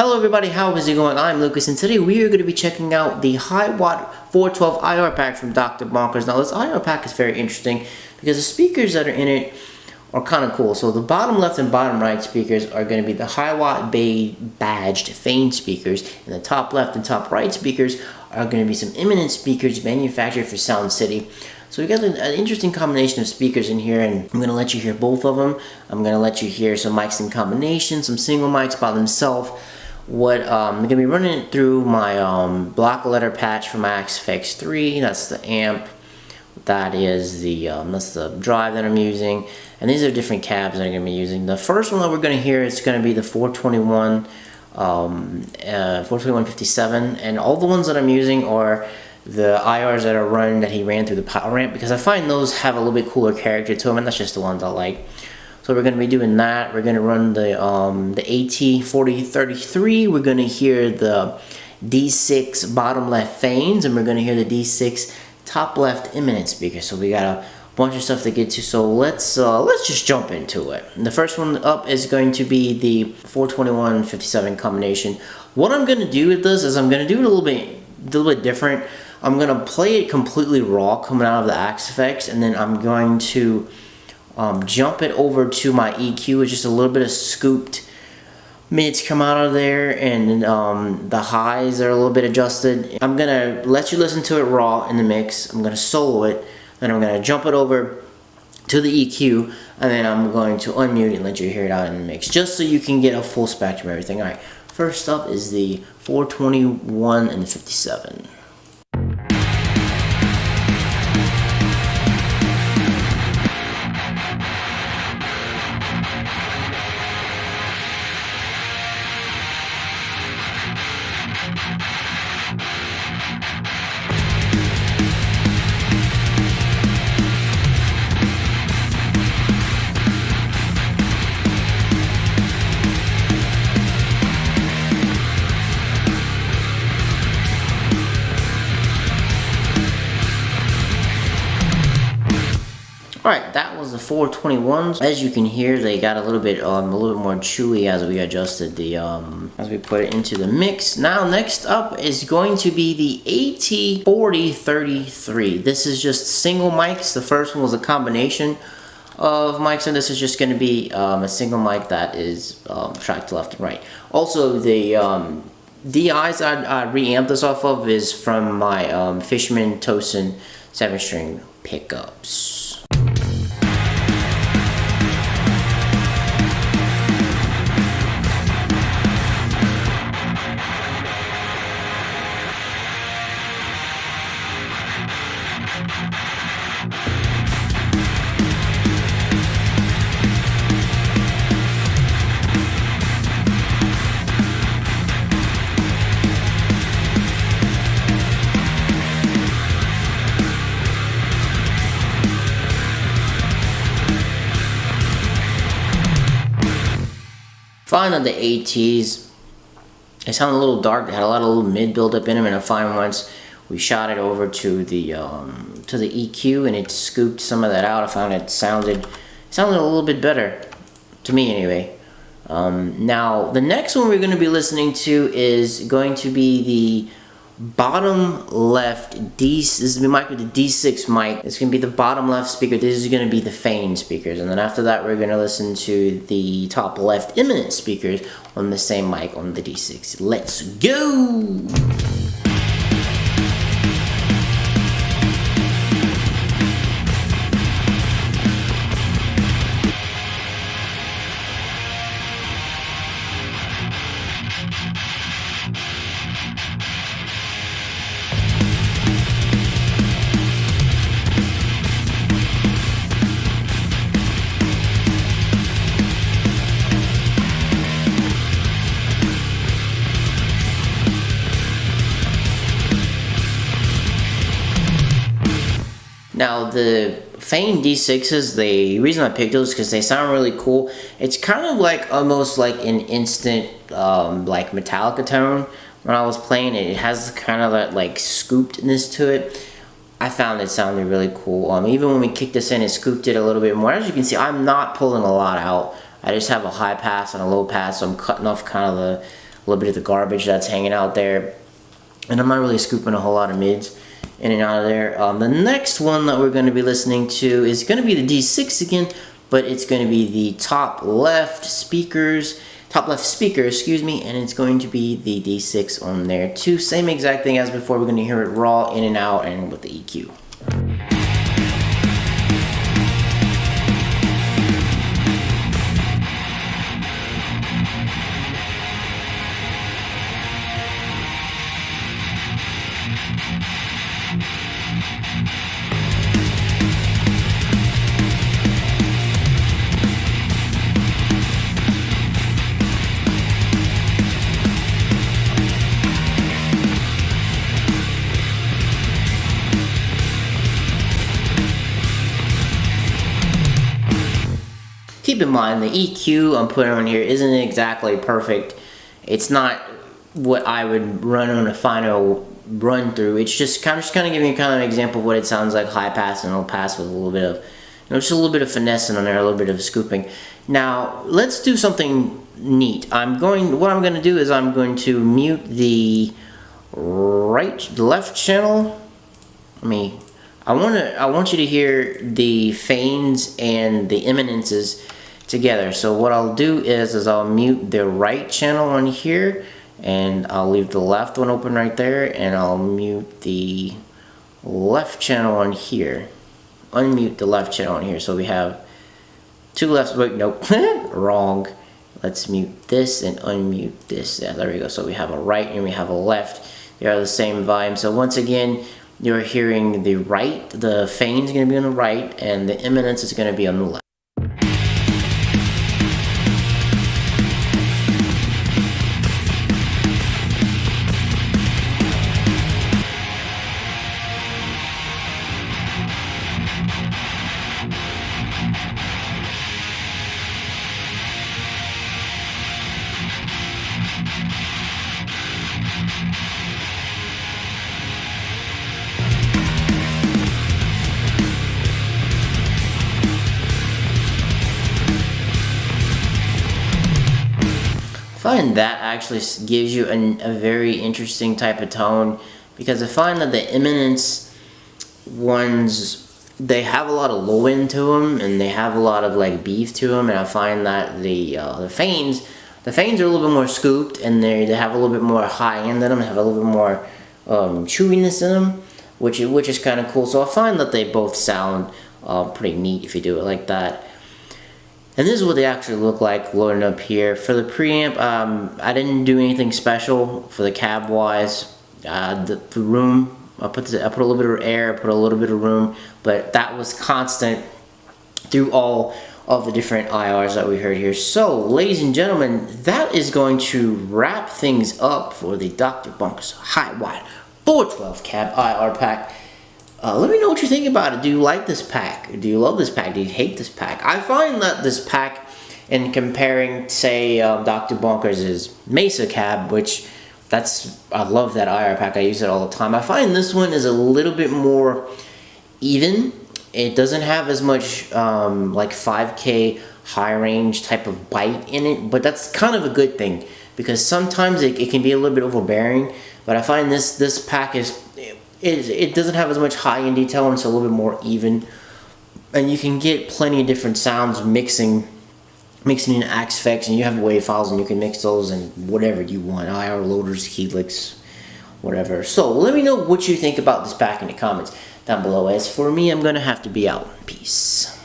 Hello everybody, how is it going? I'm Lucas and today we are going to be checking out the Hiwatt 412 IR pack from Dr. Bonkers. Now this IR pack is very interesting because the speakers that are in it are kind of cool. So the bottom left and bottom right speakers are going to be the Hiwatt badged Fane speakers, and the top left and top right speakers are going to be some Eminent speakers manufactured for Sound City. So we got an interesting combination of speakers in here, and I'm going to let you hear both of them. I'm going to let you hear some mics in combination, some single mics by themselves. I'm going to be running it through my block letter patch for my XFX 3. That's the amp. That is that's the drive that I'm using, and these are different cabs that I'm going to be using. The first one that we're going to hear is going to be the 42157, and all the ones that I'm using are the IRs that are running that he ran through the power amp, because I find those have a little bit cooler character to them, and that's just the ones I like. So we're going to be doing that. We're going to run the AT4033. We're going to hear the D6 bottom left Fanes, and we're going to hear the D6 top left Eminent speaker. So we got a bunch of stuff to get to. So let's just jump into it. And the first one up is going to be the 42157 combination. What I'm going to do with this is I'm going to do it a little bit different. I'm going to play it completely raw coming out of the XFX, and then I'm going to jump it over to my EQ with just a little bit of scooped mids come out of there, and the highs are a little bit adjusted. I'm going to let you listen to it raw in the mix. I'm going to solo it, then I'm going to jump it over to the EQ, and then I'm going to unmute it and let you hear it out in the mix, just so you can get a full spectrum of everything. Alright, first up is the 421 and the 57. Alright, that was the 421s. As you can hear, they got a little bit more chewy as we adjusted the as we put it into the mix. Now next up is going to be the AT4033. This is just single mics. The first one was a combination of mics, and this is just going to be a single mic that is tracked left and right. Also, the DIs I reamped this off of is from my Fishman Tosin 7-string pickups. Find that the ATs, they sound a little dark. They had a lot of little mid buildup in them, and I find once we shot it over to the EQ and it scooped some of that out, I found it sounded a little bit better to me anyway. Now the next one we're going to be listening to is going to be the bottom left this is the mic with the D6 mic. It's going to be the bottom left speaker. This is going to be the Fane speakers, and then after that we're going to listen to the top left Eminent speakers on the same mic on the D6. Let's go! Now the Fane D6s, the reason I picked those is because they sound really cool. It's kind of like almost like an instant like Metallica tone. When I was playing it, it has kind of that like scoopedness to it. I found it sounded really cool. Even when we kicked this in, it scooped it a little bit more. As you can see, I'm not pulling a lot out. I just have a high pass and a low pass, so I'm cutting off kind of little bit of the garbage that's hanging out there. And I'm not really scooping a whole lot of mids in and out of there. The next one that we're going to be listening to is going to be the D6 again, but it's going to be the top left speaker, excuse me, and it's going to be the D6 on there too. Same exact thing as before. We're going to hear it raw, in and out, and with the EQ. Keep in mind the EQ I'm putting on here isn't exactly perfect. It's not what I would run on a final run through. It's just kind of giving you kind of an example of what it sounds like high pass and low pass with a little bit of, just a little bit of finessing on there, a little bit of scooping. Now let's do something neat. What I'm going to do is I'm going to mute the left channel. I want you to hear the feigns and the eminences together. So what I'll do is I'll mute the right channel on here, and I'll leave the left one open right there, and I'll mute the left channel on here. Unmute the left channel on here. So we have two lefts. Wait, nope, wrong. Let's mute this and unmute this. Yeah, there we go. So we have a right and we have a left. They are the same volume. So once again, you're hearing the right, the feign is going to be on the right, and the eminence is going to be on the left. I find that actually gives you a very interesting type of tone, because I find that the eminence ones, they have a lot of low end to them and they have a lot of like beef to them, and I find that the feigns are a little bit more scooped, and they have a little bit more high end in them, have a little bit more chewiness in them, which is kind of cool. So I find that they both sound pretty neat if you do it like that. And this is what they actually look like loading up here. For the preamp, I didn't do anything special for the cab wise. The room, I put a little bit of air, I put a little bit of room, but that was constant through all of the different IRs that we heard here. So, ladies and gentlemen, that is going to wrap things up for the Dr. Bonkers Hiwatt 412 cab IR pack. Let me know what you think about it. Do you like this pack? Do you love this pack? Do you hate this pack? I find that this pack, in comparing, say, Dr. Bonkers' Mesa cab, which I love that IR pack. I use it all the time. I find this one is a little bit more even. It doesn't have as much like 5K high range type of bite in it, but that's kind of a good thing, because sometimes it can be a little bit overbearing. But I find this pack it doesn't have as much high-end detail, and it's a little bit more even, and you can get plenty of different sounds mixing in Axe effects, and you have wave files and you can mix those and whatever you want, IR loaders, helix, whatever. So let me know what you think about this pack in the comments down below. As for me, I'm gonna have to be out. Peace.